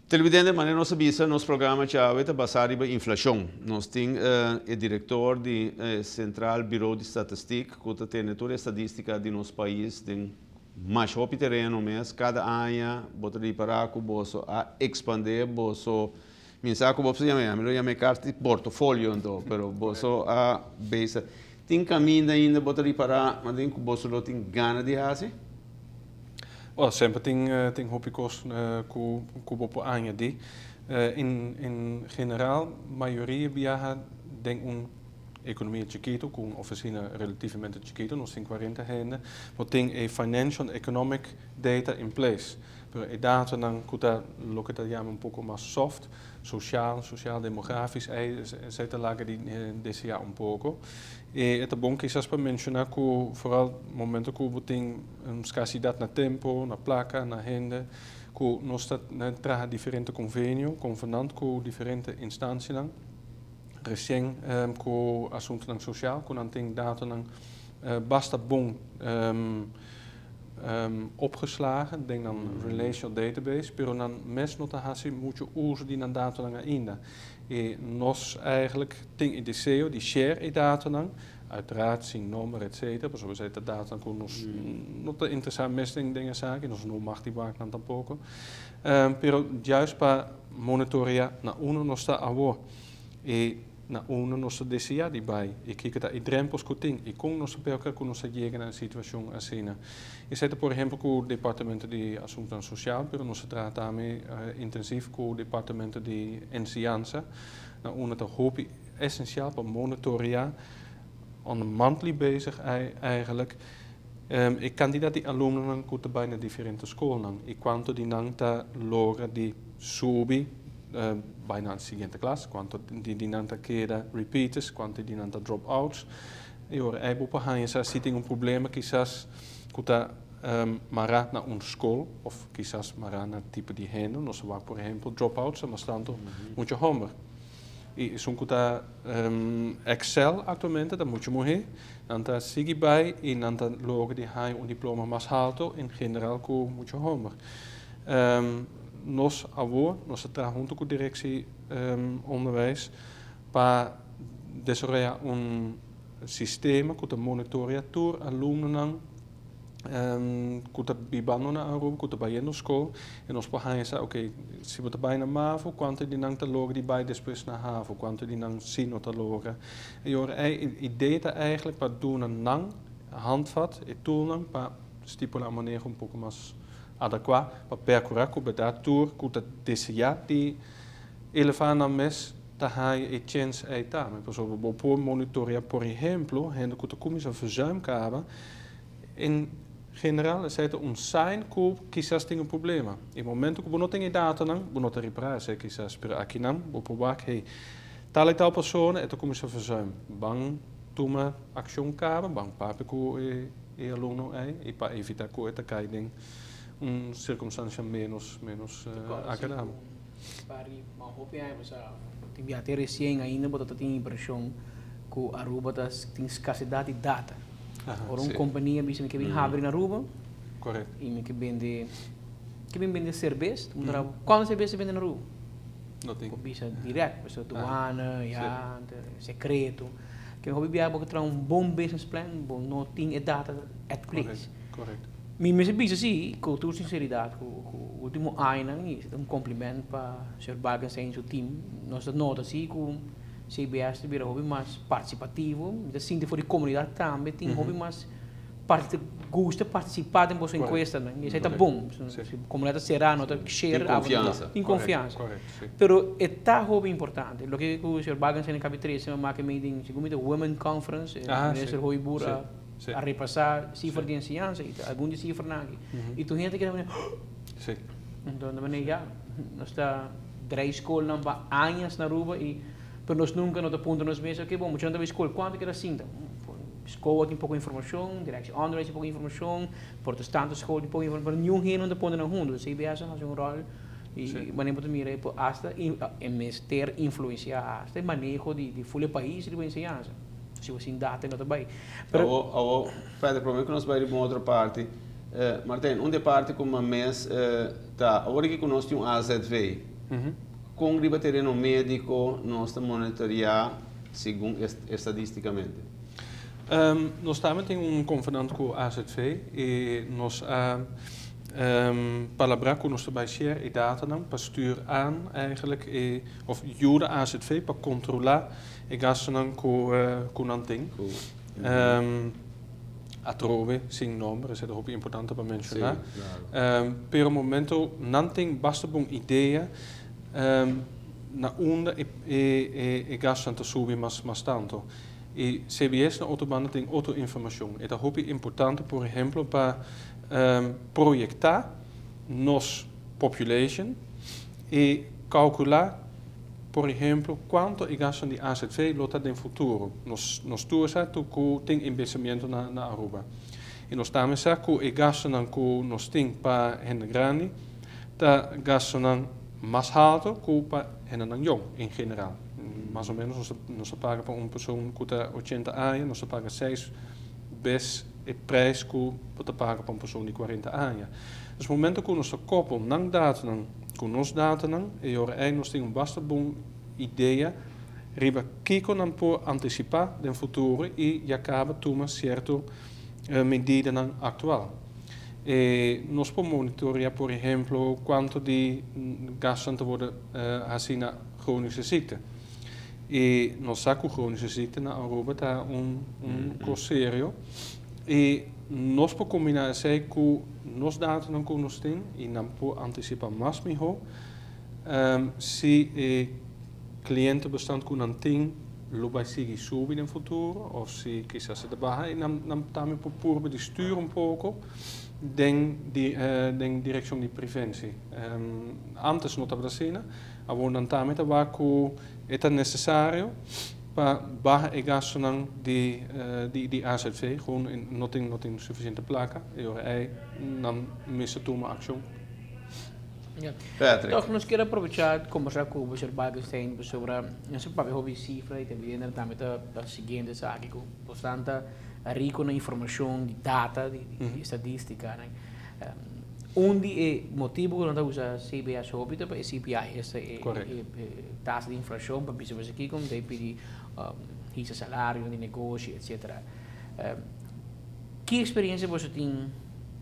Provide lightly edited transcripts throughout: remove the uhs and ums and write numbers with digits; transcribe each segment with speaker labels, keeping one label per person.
Speaker 1: Televidente, mas nós sabemos nosso programa é baseado em inflação. Nós temos o diretor do Central Bureau de Estatística, que tem toda a estatística de nosso país, tem mais rápido terreno mês, cada ano, bota de parar com bolso a expandir, bolso, mensagem que você chama carta de portfólio, então, pero bolso a base. Tem caminho ainda, bota de parar, mas tem que bolso não tem gana de fazer.
Speaker 2: Oh, sempre tem hobby's que aangedi. In generaal, maioria viaja den economia chiquito, com oficina relativamente chiquito, nós temos 40 gente, mas tem a financial economic data in place. Pero a data dan kuta loketa jam pouco mais soft, social, demografisch, etc. lagen die desse jaar pouco. E é bom que essas para mencionar que vooral momento que we tem escassidade na tempo, na placa, na renda, que nós traga diferente convênio, convenant com diferente instâncias. Recém com assunto social, que não tem data basta bom opgeslagen, denk dan relational database, pero dan mes nota hasi muito uso die dan data lang ainda. E nós eigenlijk ting de SEO die share e data lang, uiteraard zien nummer etc. Maar zoals het data kon ons nota interessant mes dingen zaken, ons no mag die waak dan tampoco. Pero juist pa monitoria na uno nos sta avo e na uno nos deseja die bij. Ik kijk dat i drempels kuting, ik kon nos pelka kon nos llegar a situação assim. E zet por exemplo com o departamento de assuntos social, pero nos trata também intensief com o departamento de enseñanza. Na uno dat hoop essenciaal para monitoria on een monthly bezig eigenlijk. Ik kandidaat die alumnen kunnen bijna differente scholen. Ik quanto die nanta lora die subi bijna aan de seguinte klas, quanto die nanta queda repeaters, quanto die nanta dropouts. E ora é bom para hanha se tem problema quizás kuta mara na een school of quizás mara na tipo de renda, nós vamos por exemplo dropouts, mas tanto muito homer. E são kuta Excel atualmente, dat moet je morrer. Nanta sigi bij e nanta logo die hai un diploma mas alto in general ko muito homer. Nós avô, nós tra junto com directie onderwijs para desenvolver sistema que monitoria tour alumnen kuta bibano na Aruba, kuta bij na school en nós para oké, se você bij na MAVO, quanto die nang te logen die bij depois na HAVO, quanto die nang sino te logen. En joh, idee dat eigenlijk wat doen een nang handvat, het tool nang, pa stipula manier een poco mas adequat, pa percuraco bij dat tour, kuta deseja die elefana mes ta hai e chance e ta. Bijvoorbeeld por monitoria por exemplo, hende kuta comisa verzuimkaben in general é certo sign que quizás tem problema. E momento que não tem data não, não tem reparar, quizás per aqui não, vou provar que tal e tal pessoa é to começa a fazer bang toma ação caba, bang papo que aluno e para evitar que esta caia circunstância menos acadêmica.
Speaker 3: Pari, mas hope é mas tem até recém ainda botar tem impressão que a Aruba tem escassidade de data. Or een companhia bisa que vem abrir na Aruba.
Speaker 2: Correto.
Speaker 3: E me que vende cerveja, qual cerveja vende na Aruba?
Speaker 2: Não tem.
Speaker 3: Bisa direto, bisa douana, ja, secreto. Que hobby biar porque tra bom business plan, bom não tem data at place.
Speaker 2: Correto.
Speaker 3: Me bisa sim, com toda sinceridade, com o último ano isso, cumprimento para Sr. Bargas e seu time. Nós nota assim com CBS ter hobby mais participativo, então sinto for a comunidade também tem hobby mais gosta participar em vossa encuesta, né? Isso é tá bom, a comunidade será nota share
Speaker 1: tem
Speaker 3: confiança. Pero é tá hobby importante. O que o Sr. Bargas em capítulo 3 marca meeting, segundo o Women Conference, ministro hobby bura a repassar cifra de ensinança, algum de cifra nagi. E tu gente que
Speaker 2: sim.
Speaker 3: Então, da maneira nós está 3 escolas não para anos na Aruba e pero nós nunca nos apontamos mesmo que bom, muitos não escola quanto que era assim, escola tem pouca informação, direção underwriting tem pouca informação, protestante escola tem pouca informação, nenhum rei não aponta na fundo, CBS faz rol e maneira para mim é hasta em ter influência hasta manejo de full país de ensinança, se você data não também.
Speaker 1: Pero Pedro, prometo que nós vamos ir para outra parte. Martin, onde parte como mês tá, agora que nós temos AZV com o terreno médico nós monitorear segundo estatisticamente.
Speaker 2: Nós também temos convenant com a AZV e nós palabra com nosso baixer e data para stuur aan eigenlijk of jude AZV para controlar e gasten com nanting. A trove sin nombre, é muito importante para mencionar. Pero momento nanting basta bom ideia na onda e gasten te subir mas tanto. E CBS na autobahn tem outra informação. É muito importante, por exemplo, para projetar nos population e calcular, por exemplo, quanto é gasto de AZV lota no futuro. Nós tuasa tu tem investimento na Aruba. E nós também saco e gasto que nós tem para hen grande, tá gasto mais alto que para hen jong em geral. Mais ou menos nós paga para uma pessoa que tem 80 anos, nós paga 6 vezes o preço que pode pagar para uma pessoa de 40 anos. Dus no momento que nós koppelen nang data com nos data e aí nós temos bastante boa ideia riba kiko nan por antecipar no futuro e acaba tomar certo medida atual. Nós podemos monitorear, por exemplo, quanto de gasten te worden assim na chronische ziekte. E nós saco chronische ziekte na Aruba tá coisa sério e nós podemos combinar isso com nos dados não com nós tem e não podemos antecipar mais melhor se cliente bastante com não tem lo vai seguir subir no futuro ou se quizás se trabalha e não também por de stuur pouco den direção de preventie. Antes não estava assim, agora não também estava com é necessário para barra e gasten die AZV gewoon não tem suficiente placa e aí não missa toma ação.
Speaker 3: Então, nós queremos aproveitar conversar com o Sr. Balkenstein sobre esse papel de cifra e também a seguinte sabe que bastante rico na informação de data de estatística, né? Onde é motivo que nós usamos CBS óbito para CPI essa taxa de inflação para pessoas aqui como tem pedir esse salário de negócio, etc. Que experiência você tem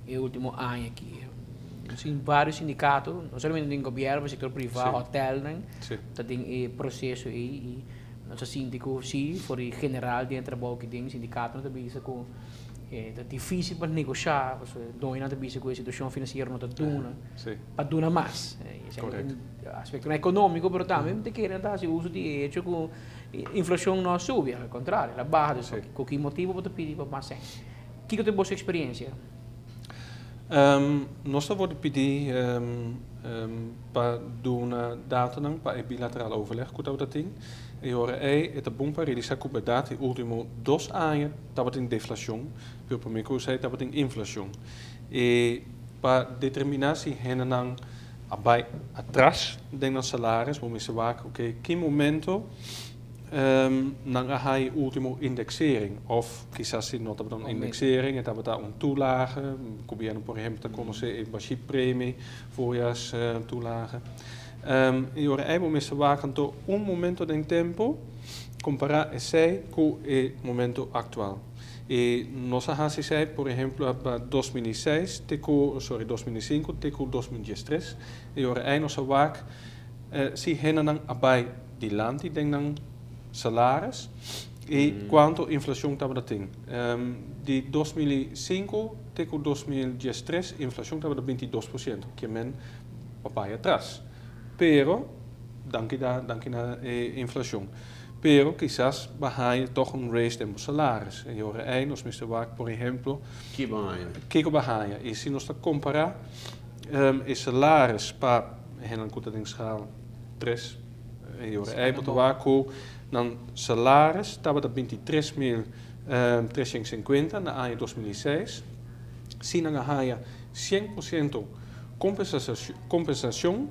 Speaker 3: no último ano aqui? Sim, vários sindicatos, não somente no governo, no setor privado, hotel, né? Tem processo e nosso síndico, sim, for o general de trabalho que tem sindicato, não tem com é difícil para negociar, não é difícil com a situação financeira não está duna, para duna mais. Aspecto econômico, mas também tem que entrar se uso de hecho com inflação não sube, ao contrário, ela baixa, com que motivo para pedir para mais. Que é a vossa experiência?
Speaker 2: Nós vamos pedir para dar data para bilateral overleg com o ting. E agora é bom para realizar com data último 2 anos estava em deflação, pelo primeiro que eu estava em inflação. E para determinar se não vai atrás do salário, vamos ver que momento não há último indexering of quizás se não está indexering, estava toelage, o governo por exemplo está conhecer a premie, voorjaars toelage. E agora é momento waken momento de tempo comparar esse com o momento atual. E nós hacemos, por exemplo, para 2006, 2005, 2013. E agora é nossa waak se não abai de land die denken salários e quanto inflação estava tendo. De 2005 até 2013, a inflação estava de 22%, que é abai atrás. Pero, danke na inflação. Pero, quizás, vai toch raise de salários. E agora é, nós precisamos, por exemplo, que baia. E se nós comparar os salários para a contadingschaal 3, e agora é, para dan salários estava de 23.350 na ano 2006. Se não há 100% compensação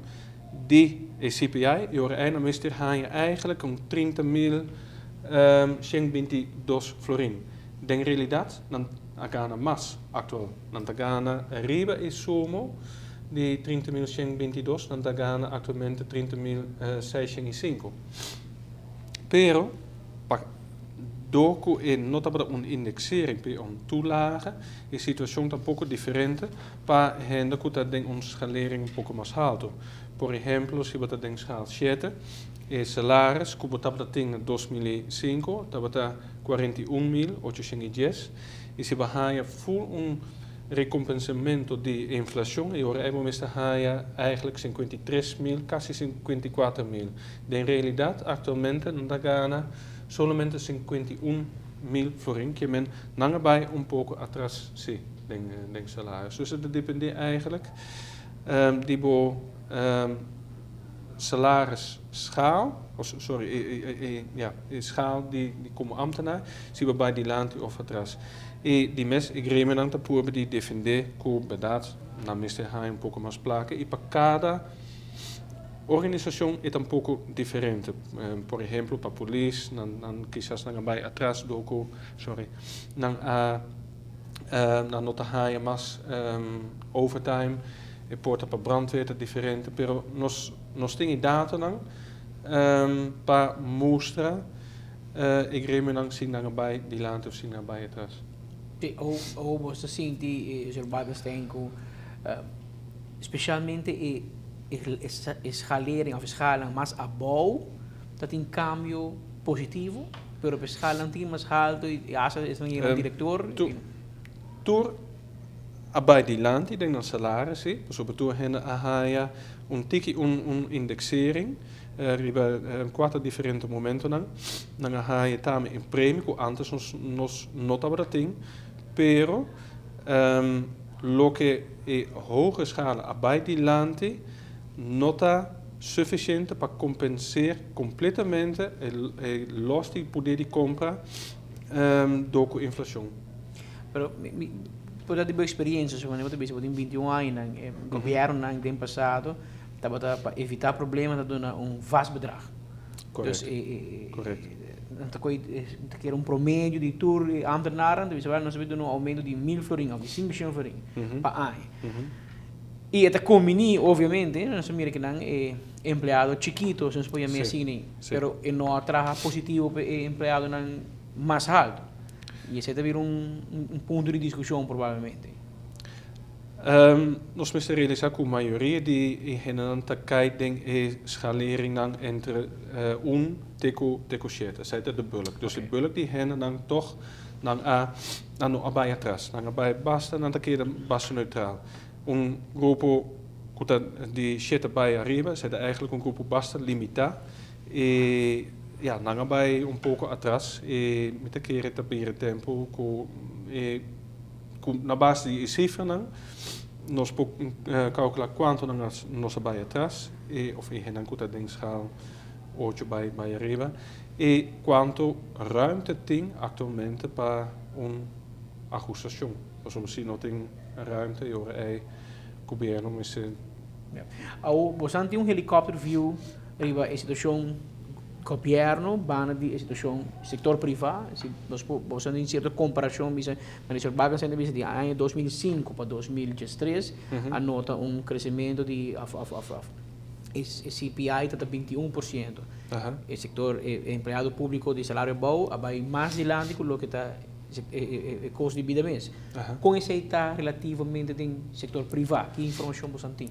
Speaker 2: de CPI, e agora não mestre há eigenlijk 30.122 florin. Na realidade, não há mais atual. Não há riba e sumo de 30.122, dan ganha actualmente 30.605. Pero, doordat in nota een indexering per een toelage, is de situatie een poco differente, pa hende que dat ding ons scaling een poco mais alto. Por ejemplo, si dat ding schaal 7, el salaris, que botava dat ding in 2005, dat bota 41.810, e se bahaia full recompensamento de inflação, e ora momento haia eigenlijk 53.000, quase 54.000. De realidade, atualmente, na Ghana, solamente 51.000 florin, que men nange bij pouco atrás zie, denk salaris. Dus het depende eigenlijk die salarisschaal, schaal die komen ambtenaar, zien we bij die land of atrás. E die mes igremen aan te poer die defender que bedaad na mister een pouco mais placa e para cada organização é um pouco diferente. Por exemplo, para a polícia, não quizás não vai atrás do não nota haia mas overtime e porta para brandweer é diferente. Pero nós temos data não para mostrar igremen não sim não vai de land of sim não vai atrás.
Speaker 3: Hoe você sente os urbanos têm especialmente escalering of schaling mais abou, dat tem cambio positivo, pero para schaling tem mais alto e acha é um diretor.
Speaker 2: Tur abai die land, ik denk dat salaris, dus op het toer hen haja tiki indexering, riba quattro differenti momenti dan haja tame in premie, ko antes nos nota dat ding, pero lo que hoge schalen abai die land nota suficiente para compensar completamente los que poder comprar do com inflação.
Speaker 3: Pero por dat die experiência, so quando eu tive 21 anos, o governo no ano passado, estava para evitar problemas, tá dando vasto bedrag.
Speaker 2: Correto.
Speaker 3: Correto. Então que era promédio de tour ambtenaren, dus nós hebben een aumento de 1.000 florin of de 5 miljoen florin per ano. E até combini, obviamente, nós sabemos que não é empregado chiquito, se nós podemos assim, pero não traga positivo para empregado não mais alto. E esse deve vir ponto de discussão, provavelmente.
Speaker 2: Nós moeten realiseren que a maioria de gente kijkt scalering entre teco shit, zij de bulk. Dus de bulk die hen dan toch dan bij atrás, dan bij basta, dan keer de basta neutraal. Grupo die shit bij arriba, zij eigenlijk grupo basta limita. Ja, dan bij pouco atrás, met keer het tabere tempo, na base de cifra dan. Nós calcular quanto nós vai atrás of não custa ding schaal 8 bij arriba e quanto ruimte tem atualmente para ajustação. Dus misschien nog tem ruimte e ora governo misschien.
Speaker 3: Você tem helicóptero view riba a situação governo, bana de situação sector privado, nós você tem certa comparação, mas os bagas ainda de ano 2005 para 2013 anota crescimento de CPI está 21%. O sector empregado público de salário bom vai mais de lá do que está custo de vida mês. Com esse está relativamente em sector privado, que informação você tem?